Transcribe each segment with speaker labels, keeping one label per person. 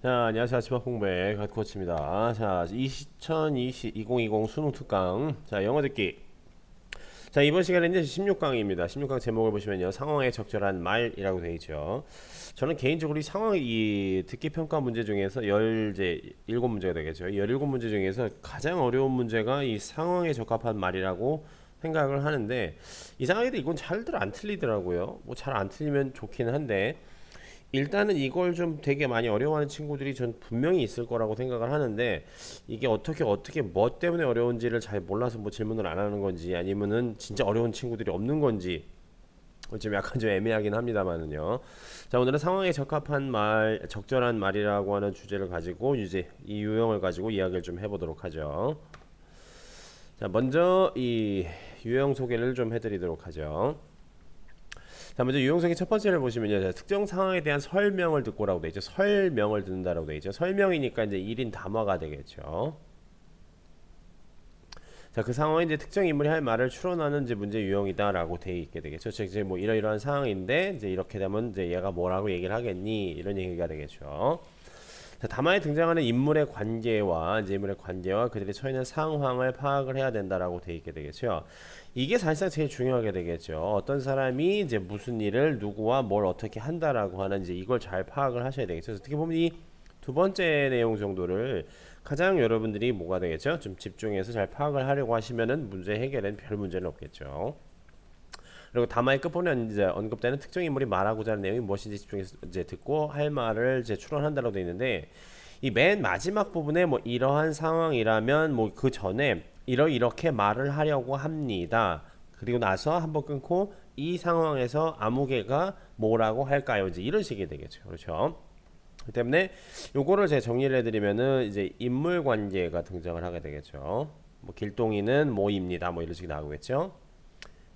Speaker 1: 자, 안녕하세요. 아침밥 공부의 갓코치입니다. 자, 2020 수능 특강. 자, 영어 듣기. 자, 이번 시간에 이제 16강입니다. 16강 제목을 보시면요. 상황에 적절한 말이라고 되어 있죠. 저는 개인적으로 이 상황, 이 듣기 평가 문제 중에서 이제 7문제가 되겠죠. 17문제 중에서 가장 어려운 문제가 이 상황에 적합한 말이라고 생각을 하는데, 이상하게도 이건 잘들 안 틀리더라고요. 뭐 잘 안 틀리면 좋기는 한데, 일단은 이걸 좀 되게 많이 어려워하는 친구들이 전 분명히 있을 거라고 생각을 하는데, 이게 어떻게 뭐 때문에 어려운지를 잘 몰라서 뭐 질문을 안 하는 건지, 아니면은 진짜 어려운 친구들이 없는 건지 좀 약간 좀 애매하긴 합니다만은요. 자, 오늘은 상황에 적합한 말, 적절한 말이라고 하는 주제를 가지고 이제 이 유형을 가지고 이야기를 좀 해보도록 하죠. 자, 먼저 이 유형 소개를 좀 해드리도록 하죠. 자, 먼저 유형성의 첫 번째를 보시면요. 자, 특정 상황에 대한 설명을 듣고라고 되어 있죠. 설명을 듣는다라고 되어 있죠. 설명이니까 이제 1인 담화가 되겠죠. 자, 그 상황에 이제 특정 인물이 할 말을 추론하는 이제 문제 유형이다라고 되어 있게 되겠죠. 즉 이제 뭐 이러이러한 상황인데 이제 이렇게 되면 이제 얘가 뭐라고 얘기를 하겠니? 이런 얘기가 되겠죠. 자, 담화에 등장하는 인물의 관계와 이제 인물의 관계와 그들이 처해 있는 상황을 파악을 해야 된다라고 되어 있게 되겠죠. 이게 사실상 제일 중요하게 되겠죠. 어떤 사람이 이제 무슨 일을 누구와 뭘 어떻게 한다라고 하는 이제 이걸 잘 파악을 하셔야 되겠죠. 그래서 어떻게 보면 이 두 번째 내용 정도를 가장 여러분들이 뭐가 되겠죠? 좀 집중해서 잘 파악을 하려고 하시면은 문제 해결엔 별 문제는 없겠죠. 그리고 담화의 끝부분에 이제 언급되는 특정 인물이 말하고자 하는 내용이 무엇인지 집중해서 이제 듣고 할 말을 이제 추론한다고 되어 있는데, 이 맨 마지막 부분에 뭐 이러한 상황이라면 뭐 그 전에 이렇게 말을 하려고 합니다. 그리고 나서 한번 끊고 이 상황에서 아무개가 뭐라고 할까요? 이제 이런 식이 되겠죠. 그렇죠? 그 때문에 요거를 제가 정리를 해드리면은 이제 인물 관계가 등장을 하게 되겠죠. 뭐 길동이는 뭐입니다. 뭐 이런 식이 나오겠죠.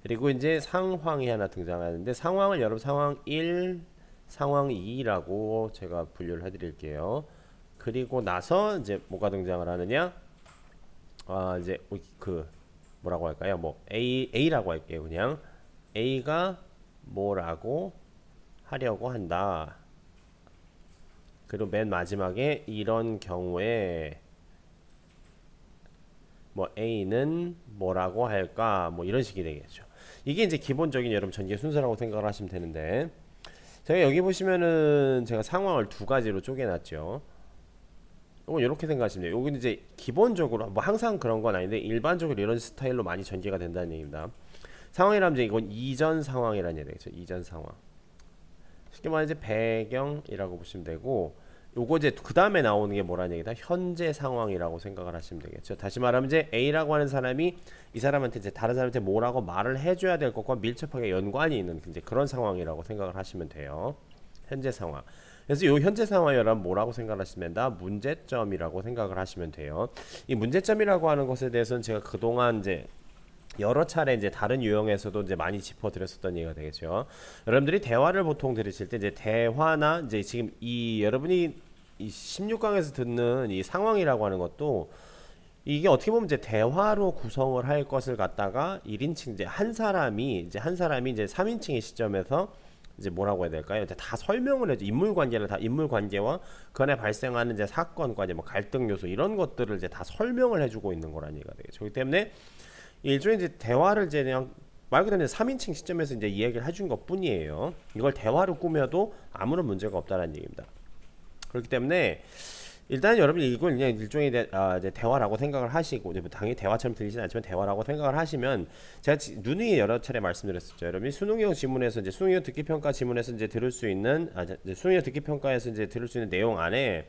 Speaker 1: 그리고 이제 상황이 하나 등장하는데, 상황을 여러분 상황 1, 상황 2라고 제가 분류를 해드릴게요. 그리고 나서 이제 뭐가 등장을 하느냐? 아, 이제 그 뭐라고 할까요? 뭐 A라고 할게요. 그냥 A가 뭐라고 하려고 한다. 그리고 맨 마지막에 이런 경우에 뭐 A는 뭐라고 할까? 뭐 이런 식이 되겠죠. 이게 이제 기본적인 여러분 전개 순서라고 생각을 하시면 되는데, 제가 여기 보시면은 제가 상황을 두 가지로 쪼개놨죠. 이건 이렇게 생각하시면 돼요. 여기는 이제 기본적으로 뭐 항상 그런 건 아닌데 일반적으로 이런 스타일로 많이 전개가 된다는 얘기입니다. 상황이라면 이제 이건 이전 상황이라는 얘기죠. 이전 상황. 쉽게 말해 이제 배경이라고 보시면 되고, 요거 이제 그 다음에 나오는 게 뭐라는 얘기다? 현재 상황이라고 생각을 하시면 되겠죠. 다시 말하면 이제 A라고 하는 사람이 이 사람한테 이제 다른 사람한테 뭐라고 말을 해줘야 될 것과 밀접하게 연관이 있는 이제 그런 상황이라고 생각을 하시면 돼요. 현재 상황. 그래서 이 현재 상황이 여러분 뭐라고 생각을 하시면 된다? 문제점이라고 생각을 하시면 돼요. 이 문제점이라고 하는 것에 대해서는 제가 그동안 이제 여러 차례 이제 다른 유형에서도 이제 많이 짚어드렸었던 얘기가 되겠죠. 여러분들이 대화를 보통 들으실 때 이제 대화나 이제 지금 이 여러분이 이 16강에서 듣는 이 상황이라고 하는 것도 이게 어떻게 보면 이제 대화로 구성을 할 것을 갖다가 1인칭 이제 한 사람이 이제 3인칭의 시점에서 이제 뭐라고 해야 될까요? 이제 다 설명을 해줘. 인물 관계를 다 인물 관계와 그 안에 발생하는 이제 사건과 이제 뭐 갈등 요소 이런 것들을 이제 다 설명을 해주고 있는 거라는 얘기가 되겠죠. 그렇기 때문에 일종의 이제 대화를 이제 그냥 말 그대로 3인칭 시점에서 이제 이야기를 해준 것 뿐이에요. 이걸 대화로 꾸며도 아무런 문제가 없다는 얘기입니다. 그렇기 때문에 일단 여러분 이걸 그냥 일종의 이제 대화라고 생각을 하시고, 이제 뭐 당연히 대화처럼 들리진 않지만 대화라고 생각을 하시면, 제가 누누이 여러 차례 말씀드렸었죠. 여러분이 수능형 지문에서 이제 수능형 듣기 평가 지문에서 이제 들을 수 있는 수능형 듣기 평가에서 이제 들을 수 있는 내용 안에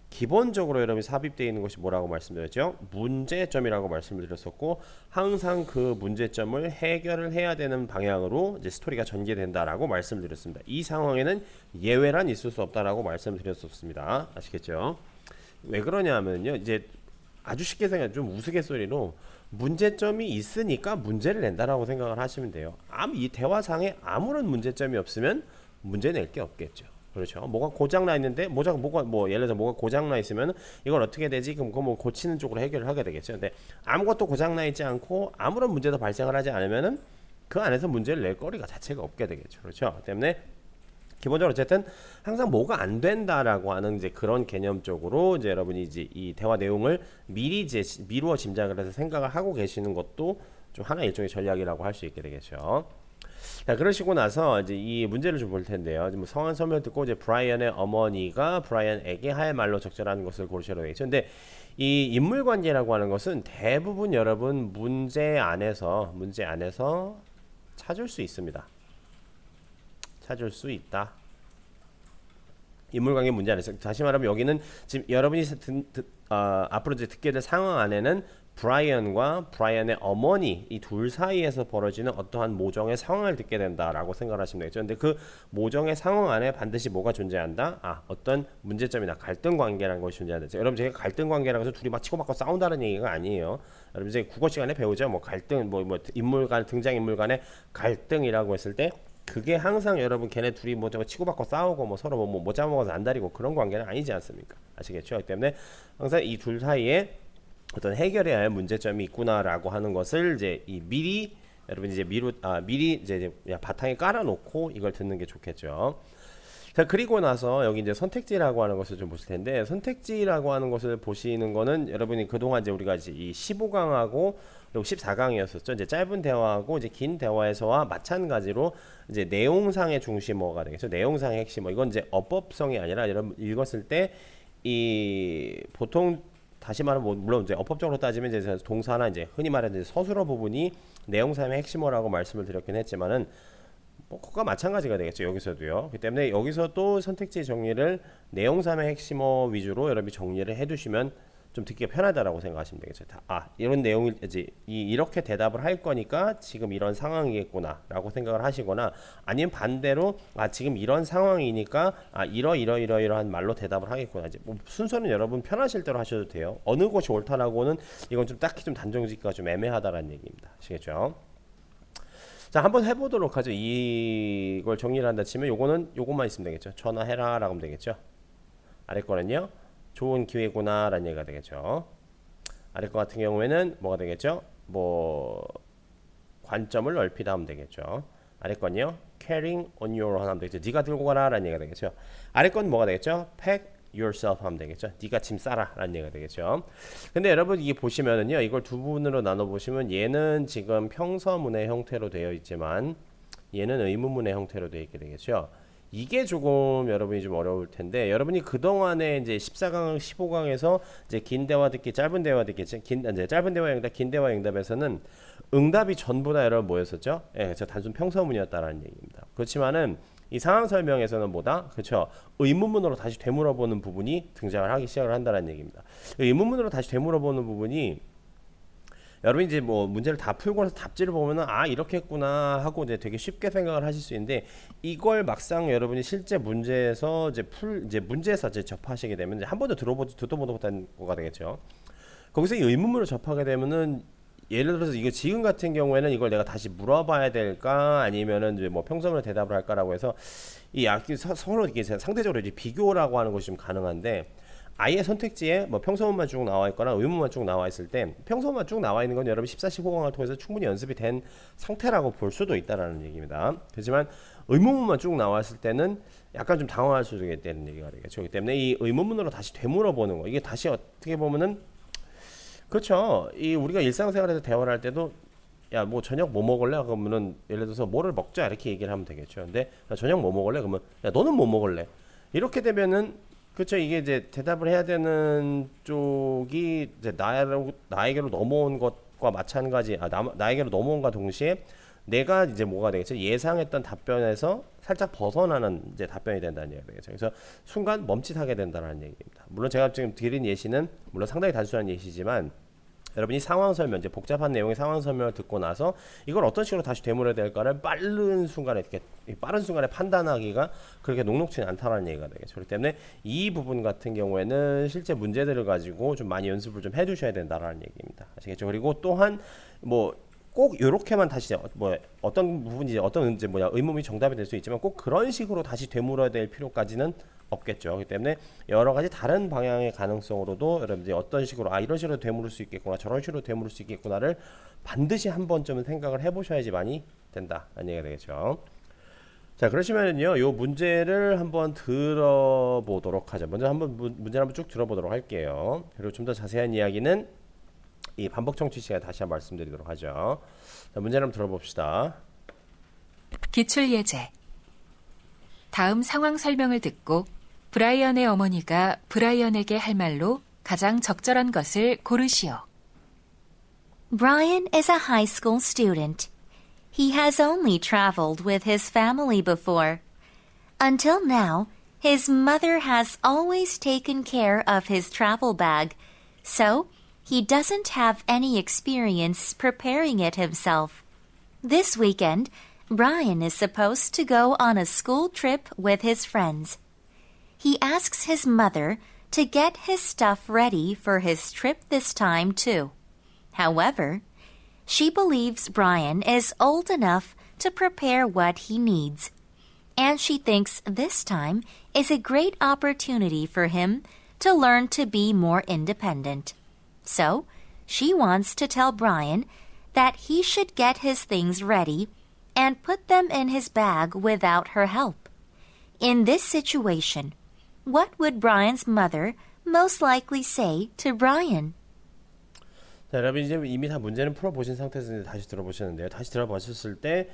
Speaker 1: 기본적으로 여러분이 삽입되어 있는 것이 뭐라고 말씀드렸죠? 문제점이라고 말씀을 드렸었고, 항상 그 문제점을 해결을 해야 되는 방향으로 이제 스토리가 전개된다라고 말씀을 드렸습니다. 이 상황에는 예외란 있을 수 없다라고 말씀을 드렸었습니다. 아시겠죠? 왜 그러냐면요, 이제 아주 쉽게 생각, 좀 우스갯소리로 문제점이 있으니까 문제를 낸다라고 생각을 하시면 돼요. 이 대화상에 아무런 문제점이 없으면 문제 낼 게 없겠죠. 그렇죠. 뭐가 고장나 있는데 뭐가 뭐 예를 들어서 뭐가 고장나 있으면 이걸 어떻게 되지? 그럼 그거 뭐 고치는 쪽으로 해결을 하게 되겠죠. 근데 아무것도 고장나 있지 않고 아무런 문제도 발생을 하지 않으면은 그 안에서 문제를 낼 거리가 자체가 없게 되겠죠. 그렇죠. 때문에 기본적으로 어쨌든 항상 뭐가 안 된다라고 하는 이제 그런 개념적으로 이제 여러분이 이제 이 대화 내용을 미리 이제 미루어 짐작을 해서 생각을 하고 계시는 것도 좀 하나의 일종의 전략이라고 할 수 있게 되겠죠. 자, 그러시고 나서 이제 이 문제를 좀 볼 텐데요. 지금 상황 설명 듣고 이제 브라이언의 어머니가 브라이언에게 할 말로 적절한 것을 고르시라고 되겠죠. 근데 이 인물 관계라고 하는 것은 대부분 여러분 문제 안에서 찾을 수 있습니다. 찾을 수 있다. 인물관계 문제 안에서 다시 말하면 여기는 지금 여러분이 앞으로 이제 듣게 될 상황 안에는 브라이언과 브라이언의 어머니 이 둘 사이에서 벌어지는 어떠한 모정의 상황을 듣게 된다라고 생각하시면 되겠죠. 근데 그 모정의 상황 안에 반드시 뭐가 존재한다? 어떤 문제점이나 갈등 관계라는 것이 존재한다. 여러분 제가 갈등 관계라고 해서 둘이 막 치고받고 싸운다는 얘기가 아니에요. 여러분 이제 국어 시간에 배우죠. 뭐 갈등 뭐 인물 간 등장 인물 간의 갈등이라고 했을 때 그게 항상 여러분 걔네 둘이 뭐 저거 치고받고 싸우고 뭐 서로 뭐 짜먹어서 안달이고 그런 관계는 아니지 않습니까? 아시겠죠? 그렇기 때문에 항상 이 둘 사이에 어떤 해결해야 할 문제점이 있구나라고 하는 것을 이제 이 미리 여러분 이제 미리 이제 바탕에 깔아놓고 이걸 듣는 게 좋겠죠. 자, 그리고 나서 여기 이제 선택지라고 하는 것을 좀 보실 텐데, 선택지라고 하는 것을 보시는 거는 여러분이 그동안 이제 우리가 이제 이 15강하고 그리고 14강이었었죠. 이제 짧은 대화하고 이제 긴 대화에서와 마찬가지로 이제 내용상의 중심어가 되겠죠. 내용상의 핵심어. 이건 이제 어법성이 아니라 여러분 읽었을 때 이 보통 다시 말하면 뭐 물론 이제 어법적으로 따지면 이제 동사나 이제 흔히 말하는 서술어 부분이 내용상의 핵심어라고 말씀을 드렸긴 했지만은 뭐 그거가 마찬가지가 되겠죠. 여기서도요. 그렇기 때문에 여기서도 선택지 정리를 내용상의 핵심어 위주로 여러분이 정리를 해두시면 좀 듣기가 편하다라고 생각하시면 되겠죠. 이런 내용을 이제 이렇게 대답을 할 거니까 지금 이런 상황이겠구나라고 생각을 하시거나 아니면 반대로 지금 이런 상황이니까 이러이러한 말로 대답을 하겠구나. 이제 뭐 순서는 여러분 편하실 대로 하셔도 돼요. 어느 것이 옳다라고는 이건 좀 딱히 좀 단정짓기가 좀 애매하다라는 얘기입니다. 아시겠죠? 자, 한번 해보도록 하죠. 이걸 정리를 한다 치면 요것만 있으면 되겠죠. 전화해라 라고 하면 되겠죠. 아래 거는요. 좋은 기회구나 라는 얘기가 되겠죠. 아래 거 같은 경우에는 뭐가 되겠죠? 뭐 관점을 넓히다 하면 되겠죠. 아래 건요. carrying on your 하면 되겠죠. 네가 들고 가라 라는 얘기가 되겠죠. 아래 건 뭐가 되겠죠? pack yourself 하면 되겠죠. 네가 짐 싸라 라는 얘기가 되겠죠. 근데 여러분 이게 보시면은요. 이걸 두 부분으로 나눠 보시면 얘는 지금 평서문의 형태로 되어 있지만 얘는 의문문의 형태로 되어 있게 되겠죠. 이게 조금 여러분이 좀 어려울 텐데 여러분이 그동안에 이제 14강, 15강에서 이제 긴 대화 듣기, 짧은 대화 듣기, 이제 짧은 대화 응답, 긴 대화 응답에서는 응답이 전부 다 여러분 뭐였었죠? 예, 저 단순 평서문이었다라는 얘기입니다. 그렇지만은 이 상황 설명에서는 뭐다? 그렇죠? 의문문으로 다시 되물어보는 부분이 등장을 하기 시작을 한다는 얘기입니다. 의문문으로 다시 되물어보는 부분이 여러분 이제 뭐 문제를 다 풀고 나서 답지를 보면은 이렇게 했구나 하고 이제 되게 쉽게 생각을 하실 수 있는데 이걸 막상 여러분이 실제 문제에서 이제 문제에서 이제 접하시게 되면 이제 한 번도 듣도 보도 못한 거가 되겠죠. 거기서 이 의문문을 접하게 되면은 예를 들어서 이거 지금 같은 경우에는 이걸 내가 다시 물어봐야 될까 아니면은 이제 뭐 평소문에 대답을 할까라고 해서 서로 이게 상대적으로 이제 비교라고 하는 것이 좀 가능한데 아예 선택지에 뭐 평소문만 쭉 나와 있거나 의문만 쭉 나와 있을 때 평소문만 쭉 나와 있는 건 여러분 14, 15강을 통해서 충분히 연습이 된 상태라고 볼 수도 있다라는 얘기입니다. 그렇지만 의문문만 쭉 나와 있을 때는 약간 좀 당황할 수도 있다는 얘기가 되겠죠. 그렇기 때문에 이 의문문으로 다시 되물어보는 거 이게 다시 어떻게 보면은 그렇죠. 이 우리가 일상생활에서 대화를 할 때도 야 뭐 저녁 뭐 먹을래? 그러면은 예를 들어서 뭐를 먹자 이렇게 얘기를 하면 되겠죠. 근데 저녁 뭐 먹을래? 그러면 야 너는 뭐 먹을래? 이렇게 되면은 그렇죠. 이게 이제 대답을 해야 되는 쪽이 이제 나에게로 넘어온 것과 마찬가지, 나에게로 넘어온과 동시에 내가 이제 뭐가 되겠죠? 예상했던 답변에서 살짝 벗어나는 이제 답변이 된다는 얘기가 되겠죠. 그래서 순간 멈칫하게 된다는 얘기입니다. 물론 제가 지금 드린 예시는 물론 상당히 단순한 예시지만 여러분이 상황 설명, 이제 복잡한 내용의 상황 설명을 듣고 나서 이걸 어떤 식으로 다시 되물어야 될까를 빠른 순간에 판단하기가 그렇게 녹록지는 않다는 얘기가 되겠죠. 그렇기 때문에 이 부분 같은 경우에는 실제 문제들을 가지고 좀 많이 연습을 좀 해두셔야 된다라는 얘기입니다. 아시겠죠? 그리고 또한 뭐 꼭 이렇게만 다시 뭐 어떤 부분이 어떤 이제 의문이 정답이 될 수 있지만 꼭 그런 식으로 다시 되물어야 될 필요까지는 없겠죠. 그렇기 때문에 여러 가지 다른 방향의 가능성으로도 여러분들이 어떤 식으로 이런 식으로 되물을 수 있겠구나 저런 식으로 되물을 수 있겠구나를 반드시 한 번쯤은 생각을 해보셔야지 많이 된다는 얘기가 되겠죠. 자, 그러시면은요, 요 문제를 한번 들어보도록 하죠. 먼저 한번 문제를 한번 쭉 들어보도록 할게요. 그리고 좀 더 자세한 이야기는 이 반복 청취 시간에 다시 한번 말씀드리도록 하죠. 자, 문제를 한번 들어봅시다.
Speaker 2: 기출 예제. 다음 상황 설명을 듣고 브라이언의 어머니가 브라이언에게 할 말로 가장 적절한 것을 고르시오.
Speaker 3: Brian is a high school student. He has only traveled with his family before. Until now, his mother has always taken care of his travel bag, so he doesn't have any experience preparing it himself. This weekend, Brian is supposed to go on a school trip with his friends. He asks his mother to get his stuff ready for his trip this time too. However, she believes Brian is old enough to prepare what he needs, and she thinks this time is a great opportunity for him to learn to be more independent. So, she wants to tell Brian that he should get his things ready and put them in his bag without her help. In this situation, what would Brian's mother most likely say to Brian?
Speaker 1: 자, 여러분 이제 이미 다 문제는 풀어보신 상태에서 이제 다시 들어보시는데요. 다시 들어보셨을 때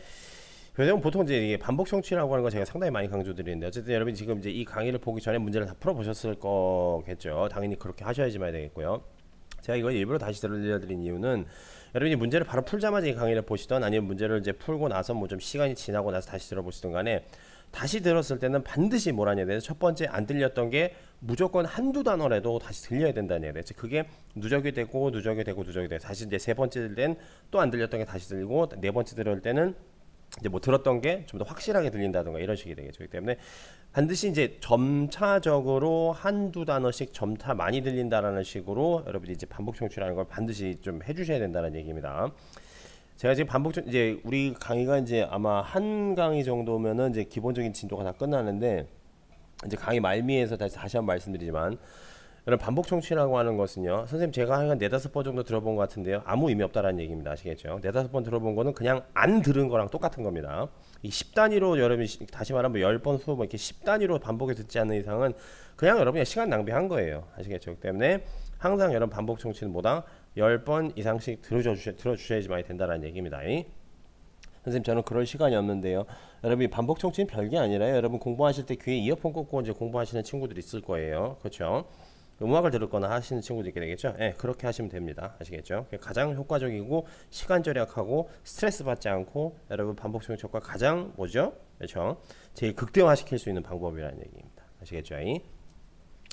Speaker 1: 보통 이제 이게 반복 청취라고 하는 거 제가 상당히 많이 강조드리는데 어쨌든 여러분 지금 이제 이 강의를 보기 전에 문제를 다 풀어보셨을 거겠죠. 당연히 그렇게 하셔야지만 되겠고요. 제가 이거 일부러 다시 들려드린 이유는 여러분이 문제를 바로 풀자마자 이 강의를 보시던 아니면 문제를 이제 풀고 나서 뭐 좀 시간이 지나고 나서 다시 들어보시던 간에 다시 들었을 때는 반드시 뭐라냐 돼서 첫 번째 안 들렸던 게 무조건 한두 단어라도 다시 들려야 된다는 얘기예요. 그게 누적이 되고 다시 이제 세 번째 된 또 안 들렸던 게 다시 들리고 네 번째 들을 때는 이제 뭐 들었던 게 좀 더 확실하게 들린다던가 이런 식이 되겠죠. 그렇기 때문에 반드시 이제 점차적으로 한두 단어씩 점차 많이 들린다라는 식으로 여러분이 이제 반복 청취라는 걸 반드시 좀 해주셔야 된다는 얘기입니다. 제가 지금 이제 우리 강의가 이제 아마 한 강의 정도면은 이제 기본적인 진도가 다 끝나는데 이제 강의 말미에서 다시 한번 말씀드리지만 여러분 반복 청취라고 하는 것은요 선생님 제가 한 4-5번 정도 들어본 것 같은데요 아무 의미 없다라는 얘기입니다. 아시겠죠? 4-5번 들어본 거는 그냥 안 들은 거랑 똑같은 겁니다. 이 10단위로 여러분이 다시 말하면 10번 수업 이렇게 10단위로 반복해 듣지 않는 이상은 그냥 여러분이 시간 낭비한 거예요. 아시겠죠? 그렇기 때문에 항상 여러분 반복 청취는 뭐다? 10번 이상씩 들어주셔야지만 된다는 얘기입니다. 선생님 저는 그럴 시간이 없는데요. 여러분이 반복 청취는 별게 아니라요. 여러분 공부하실 때 귀에 이어폰 꽂고 이제 공부하시는 친구들이 있을 거예요. 그렇죠? 음악을 들었거나 하시는 친구도 있게 되겠죠. 네, 그렇게 하시면 됩니다. 아시겠죠? 가장 효과적이고 시간 절약하고 스트레스 받지 않고 여러분 반복 청취 효과 가장 뭐죠? 그렇죠? 제일 극대화시킬 수 있는 방법이라는 얘기입니다. 아시겠죠?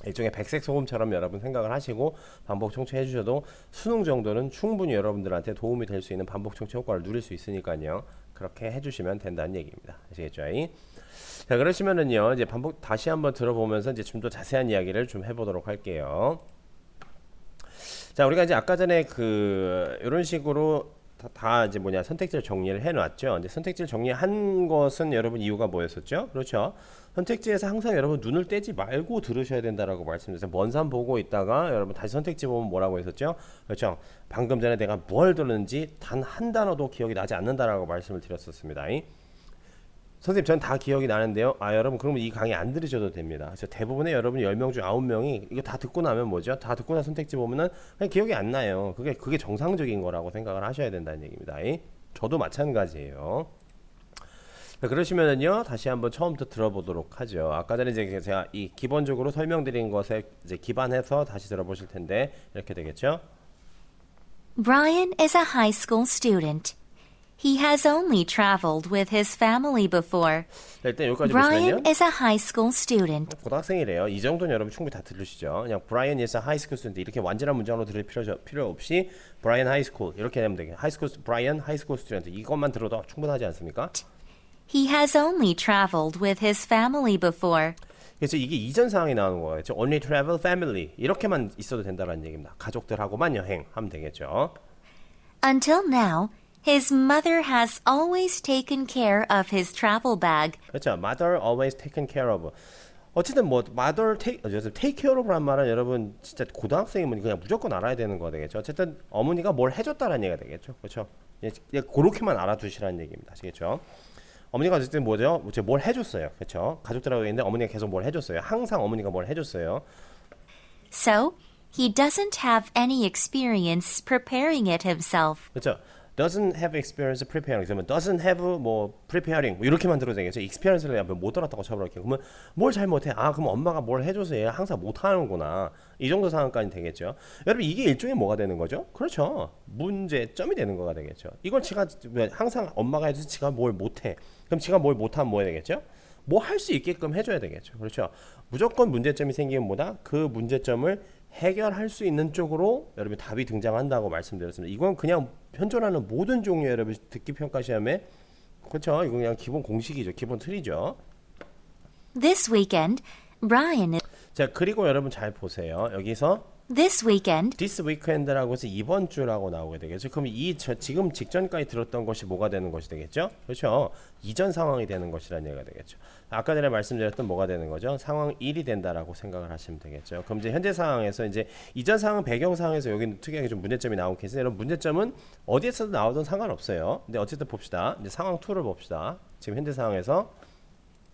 Speaker 1: 일종의 백색 소금처럼 여러분 생각을 하시고 반복 청취해 주셔도 수능 정도는 충분히 여러분들한테 도움이 될 수 있는 반복 청취 효과를 누릴 수 있으니까요. 그렇게 해주시면 된다는 얘기입니다. 아시겠죠? 자, 그러시면은요, 이제 반복 다시 한번 들어보면서 이제 좀 더 자세한 이야기를 좀 해보도록 할게요. 자, 우리가 이제 아까 전에 이런 식으로 다 이제 선택지를 정리를 해놨죠. 이제 선택지를 정리한 것은 여러분 이유가 뭐였었죠? 그렇죠. 선택지에서 항상 여러분 눈을 떼지 말고 들으셔야 된다라고 말씀드렸어요. 먼 산 보고 있다가 여러분 다시 선택지 보면 뭐라고 했었죠? 그렇죠. 방금 전에 내가 뭘 들었는지 단 한 단어도 기억이 나지 않는다라고 말씀을 드렸었습니다. 선생님 전 다 기억이 나는데요. 여러분 그러면 이 강의 안 들으셔도 됩니다. 그래서 대부분의 여러분 10명 중 9명이 이거 다 듣고 나면 뭐죠? 다 듣고 나 선택지 보면은 그냥 기억이 안 나요. 그게 정상적인 거라고 생각을 하셔야 된다는 얘기입니다. 저도 마찬가지예요. 그러시면은요 다시 한번 처음부터 들어보도록 하죠. 아까 전에 이제 제가 이 기본적으로 설명드린 것에 이제 기반해서 다시 들어보실 텐데 이렇게 되겠죠.
Speaker 3: Brian is a high school student. He has only traveled with his family before.
Speaker 1: 자, 일단 여기까지
Speaker 3: Brian
Speaker 1: 보시면요.
Speaker 3: is a high school student.
Speaker 1: 고등학생이래요. 이 정도는 여러분 충분히 다 들으시죠. 그냥 Brian is a high school student 이렇게 완전한 문장으로 들을 필요 없이 Brian high school 이렇게 되면 되겠네요. Brian high school student 이것만 들어도 충분하지 않습니까?
Speaker 3: He has only traveled with his family before.
Speaker 1: 그래서 이게 이전 상황이 나오는 거예요. Only travel family 이렇게만 있어도 된다는 얘기입니다. 가족들하고만 여행하면 되겠죠.
Speaker 3: Until now, his mother has always taken care of his travel bag.
Speaker 1: 그렇죠. Mother always taken care of. 어쨌든 mother take care of란 말은 여러분 진짜 고등학생이면 그냥 무조건 알아야 되는 거 되겠죠. 어쨌든 어머니가 뭘 해줬다는 얘기가 되겠죠. 그렇죠. 그렇게만 알아두시라는 얘기입니다. 아시겠죠? 어머니가 어쨌든 뭐죠? 뭘 해줬어요. 그렇죠? 가족들하고 있는데 어머니가 계속 뭘 해줬어요. 항상 어머니가 뭘 해줬어요.
Speaker 3: So, he doesn't have any experience preparing it himself.
Speaker 1: 그렇죠? doesn't have experience preparing. 그러면 doesn't have 뭐 preparing 뭐 이렇게만 들어도 되겠죠. experience를 못 들었다고 쳐버릴게요. 그러면 뭘 잘 못해? 아 그럼 엄마가 뭘 해줘서 얘가 항상 못하는구나. 이 정도 상황까지 되겠죠. 여러분 이게 일종의 뭐가 되는 거죠? 그렇죠. 문제점이 되는 거가 되겠죠. 이걸 지가 항상 엄마가 해줘서 지가 뭘 못해. 그럼 지가 뭘 못하면 뭐 해야 되겠죠? 뭐 할 수 있게끔 해줘야 되겠죠. 그렇죠. 무조건 문제점이 생기면 뭐다? 그 문제점을 해결할 수 있는 쪽으로 여러분 답이 등장한다고 말씀드렸습니다. 이건 그냥 현존하는 모든 종류의 여러분 듣기 평가 시험에 그렇죠. 이건 그냥 기본 공식이죠. 기본 틀이죠.
Speaker 3: This weekend, Brian is
Speaker 1: 자 그리고 여러분 잘 보세요. 여기서
Speaker 3: This weekend,
Speaker 1: this weekend라고 해서 이번 주라고 나오게 되겠죠. 그럼 지금 직전까지 들었던 것이 뭐가 되는 것이 되겠죠? 그렇죠. 이전 상황이 되는 것이라는 얘기가 되겠죠. 아까 전에 말씀드렸던 뭐가 되는 거죠? 상황 1이 된다라고 생각을 하시면 되겠죠. 그럼 이제 현재 상황에서 이제 이전 상황 배경 상황에서 여기는 특이하게 좀 문제점이 나온 케이스. 여러분 문제점은 어디에서도 나오든 상관없어요. 근데 어쨌든 봅시다. 이제 상황 2를 봅시다. 지금 현재 상황에서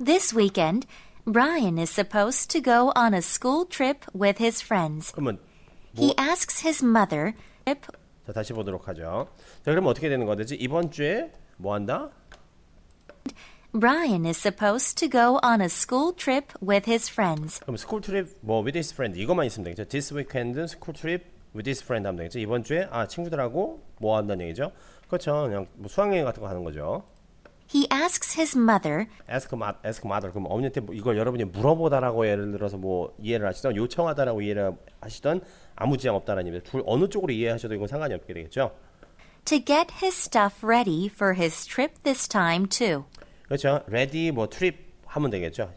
Speaker 3: this weekend, Brian is supposed to go on a school trip with his friends.
Speaker 1: 그러면
Speaker 3: He asks his mother,
Speaker 1: 자 다시 보도록 하죠. 자 그러면 어떻게 되는 거지? 이번 주에 뭐 한다?
Speaker 3: Brian is supposed to go on a school trip with his friends.
Speaker 1: 그럼 스쿨 트립 뭐 with his friend 이것만 있으면 되겠죠. This weekend 스쿨 트립 with his friend 하면 되겠죠. 이번 주에 친구들하고 뭐 한다는 얘기죠. 그렇죠. 그냥 뭐 수학여행 같은 거 하는 거죠.
Speaker 3: He asks his mother,
Speaker 1: ask mother 그럼 어머니한테 뭐 이걸 여러분이 물어보다라고 예를 들어서 뭐 이해를 하시던 요청하다라고 이해를 하시던 아무 지장 없다라는 얘기입니다. 둘 어느 쪽으로 이해하셔도 이건 상관이 없게 되겠죠.
Speaker 3: to get his stuff ready for his trip this time too.
Speaker 1: 그렇죠. ready 뭐 trip 하면 되겠죠.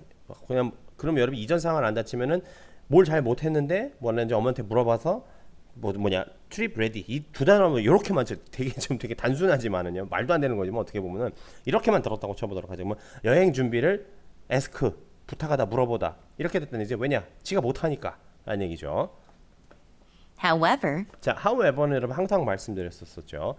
Speaker 1: 그냥 그럼 여러분 이전 상황을 안 다치면은 뭘 잘 못했는데 뭐라는지 어머니한테 물어봐서 뭐냐 트립 레디 이 두 단어면 이렇게만 되게 좀 되게 단순하지만은요 말도 안 되는 거지만 어떻게 보면은 이렇게만 들었다고 쳐보도록 하죠. 뭐 여행 준비를 에스크 부탁하다 물어보다 이렇게 됐더니 이제 왜냐 지가 못하니까 라는 얘기죠.
Speaker 3: However,
Speaker 1: 자 however는 여러분 항상 말씀드렸었죠.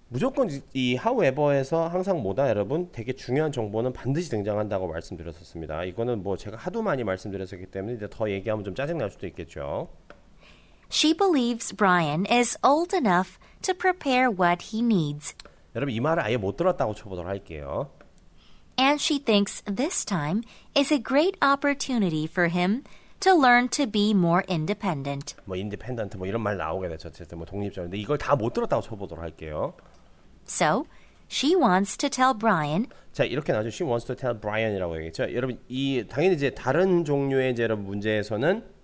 Speaker 1: 무조건 이 however에서 항상 뭐다 여러분 되게 중요한 정보는 반드시 등장한다고 말씀드렸었습니다. 이거는 뭐 제가 하도 많이 말씀드렸었기 때문에 이제 더 얘기하면 좀 짜증 날 수도 있겠죠.
Speaker 3: she believes Brian is old enough to prepare what he needs,
Speaker 1: 여러분 이 말을 아예 못 들었다고 쳐보도록 할게요.
Speaker 3: and she thinks this time is a great opportunity for him to learn to be more independent.
Speaker 1: 뭐 인디펜던트 뭐 이런 말 나오게 되죠. 어쨌든 뭐 독립적인데 이걸 다 못 들었다고 쳐보도록 할게요.
Speaker 3: So, she wants to tell Brian
Speaker 1: 자 이렇게 나오죠. She wants to tell Brian이라고 얘기했죠. 여러분 이 당연히 이제 다른 종류의 이제 여러분 문제에서는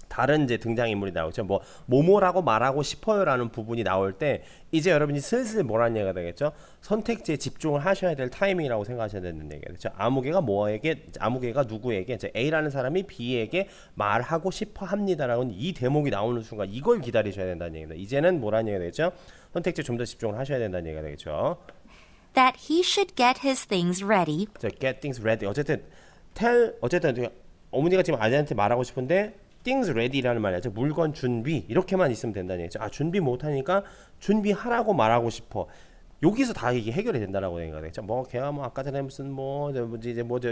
Speaker 1: 다른 이제 등장인물이 나오죠. 뭐 뭐뭐라고 말하고 싶어요라는 부분이 나올 때 이제 여러분이 슬슬 뭐라는 얘기가 되겠죠. 선택지에 집중을 하셔야 될 타이밍이라고 생각하셔야 되는 얘기가 되죠. 아무개가 아무개가 누구에게 이제 A라는 사람이 B에게 말하고 싶어 합니다라는 이 대목이 나오는 순간 이걸 기다리셔야 된다는 얘기입니다. 이제는 뭐라는 얘기가 되겠죠. 선택지에 좀 더 집중을 하셔야 된다는 얘기가 되겠죠.
Speaker 3: that he should get his things ready
Speaker 1: 자, get things ready. 어쨌든 어머니가 지금 아들한테 말하고 싶은데 things ready라는 말이죠. 물건 준비 이렇게만 있으면 된다는 얘기죠. 준비 못하니까 준비하라고 말하고 싶어. 여기서 다 이게 해결이 된다라고 얘기가 되죠. 뭐 걔가 뭐 아까 전에 무슨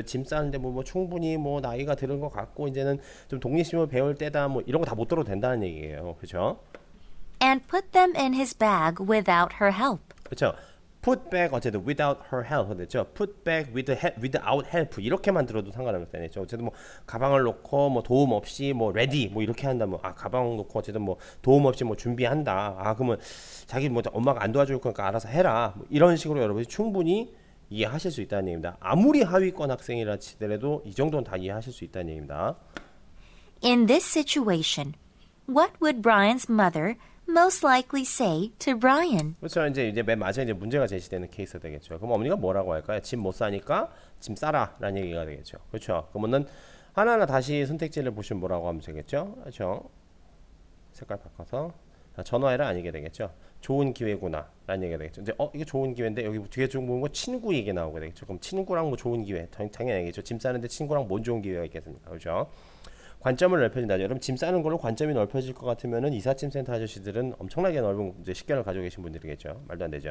Speaker 1: 짐 싸는데 뭐 충분히 뭐 나이가 들은 것 같고 이제는 좀 독립심을 배울 때다 뭐 이런 거 다 못 들어도 된다는 얘기예요. 그렇죠?
Speaker 3: and put them in his bag without her help.
Speaker 1: 그렇죠. put back 어쨌든 without her help 그렇죠. put back without help 이렇게만 들어도 상관없다는 얘기죠. 어쨌든 뭐 가방을 놓고 뭐 도움 없이 뭐 ready 뭐 이렇게 한다면 가방 놓고 어쨌든 뭐 도움 없이 뭐 준비한다. 그러면 자기 뭐 엄마가 안 도와줄 거니까 알아서 해라. 뭐 이런 식으로 여러분이 충분히 이해하실 수 있다는 얘기입니다. 아무리 하위권 학생이라 치더라도 이 정도는 다 이해하실 수 있다는 얘기입니다.
Speaker 3: In this situation, what would Brian's mother most likely say to Brian?
Speaker 1: 그렇죠. 이제 맨 마지막에 이제 문제가 제시되는 케이스가 되겠죠. 그럼 어머니가 뭐라고 할까요? 짐 못 싸니까 짐 싸라라는 얘기가 되겠죠. 그렇죠. 그러면은 하나하나 다시 선택지를 보시면 뭐라고 하면 되겠죠. 그렇죠. 색깔 바꿔서 전화해라 아니게 되겠죠. 좋은 기회구나라는 얘기가 되겠죠. 이제 이게 좋은 기회인데 여기 뒤에 좋은 거 친구 얘기 나오게 되겠죠. 그럼 친구랑 뭐 좋은 기회 당연히 알겠죠. 짐 싸는데 친구랑 뭔 좋은 기회가 있겠습니까? 그렇죠. 관점을 넓혀진다. 여러분 짐 싸는 걸로 관점이 넓혀질 것 같으면은 이삿짐 센터 아저씨들은 엄청나게 넓은 이제 식견을 가지고 계신 분들이겠죠. 말도 안 되죠.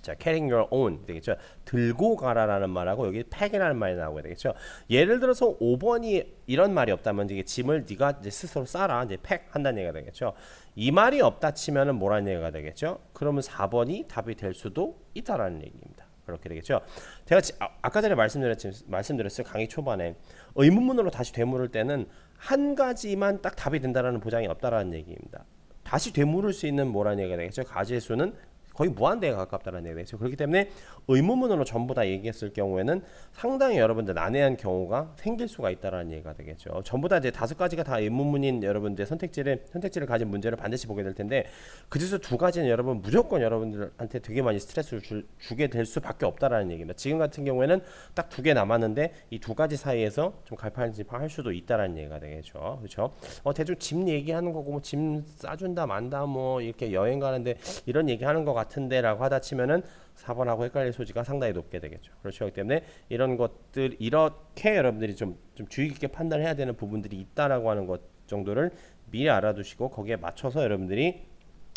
Speaker 1: 자, carrying your own 되겠죠. 들고 가라라는 말하고 여기 pack이라는 말이 나오게 되겠죠. 예를 들어서 5번이 이런 말이 없다면 이게 짐을 네가 이제 스스로 싸라 이제 pack 한다는 얘기가 되겠죠. 이 말이 없다 치면은 뭐라는 얘기가 되겠죠. 그러면 4번이 답이 될 수도 있다라는 얘기입니다. 그렇게 되겠죠. 제가 아까 전에 말씀드렸어요. 강의 초반에 의문문으로 다시 되물을 때는 한 가지만 딱 답이 된다라는 보장이 없다라는 얘기입니다. 다시 되물을 수 있는 뭐라는 얘기가 되겠죠. 가지의 수는 거의 무한대에 가깝다는 얘기가 되죠. 그렇기 때문에 의문문으로 전부 다 얘기했을 경우에는 상당히 여러분들 난해한 경우가 생길 수가 있다는 얘기가 되겠죠. 전부 다 이제 5가지가 다 의문문인 여러분들 선택지를 가진 문제를 반드시 보게 될 텐데 그 중에서 2가지는 여러분 무조건 여러분들한테 되게 많이 스트레스를 주게 될 수밖에 없다라는 얘기입니다. 지금 같은 경우에는 딱 2개 남았는데 이 2가지 사이에서 좀 갈팡질팡할 수도 있다라는 얘기가 되겠죠. 그렇죠? 대충 짐 얘기하는 거고 뭐 짐 싸준다 만다 뭐 이렇게 여행 가는데 이런 얘기하는 것 같은데라고 하다 치면은 4번하고 헷갈릴 소지가 상당히 높게 되겠죠. 그렇죠. 그렇기 때문에 이런 것들 이렇게 여러분들이 좀 주의 깊게 판단해야 되는 부분들이 있다라고 하는 것 정도를 미리 알아두시고 거기에 맞춰서 여러분들이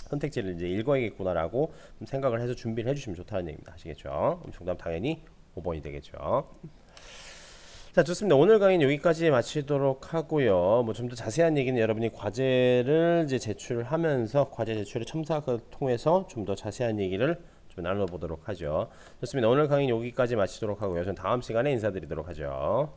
Speaker 1: 선택지를 이제 읽어야겠구나라고 좀 생각을 해서 준비를 해주시면 좋다는 얘기입니다. 아시겠죠? 정답 당연히 5번이 되겠죠. 자, 좋습니다. 오늘 강의는 여기까지 마치도록 하고요. 뭐 좀 더 자세한 얘기는 여러분이 과제를 이제 제출하면서 과제 제출의 첨삭을 통해서 좀 더 자세한 얘기를 좀 나눠보도록 하죠. 좋습니다. 오늘 강의는 여기까지 마치도록 하고요. 전 다음 시간에 인사드리도록 하죠.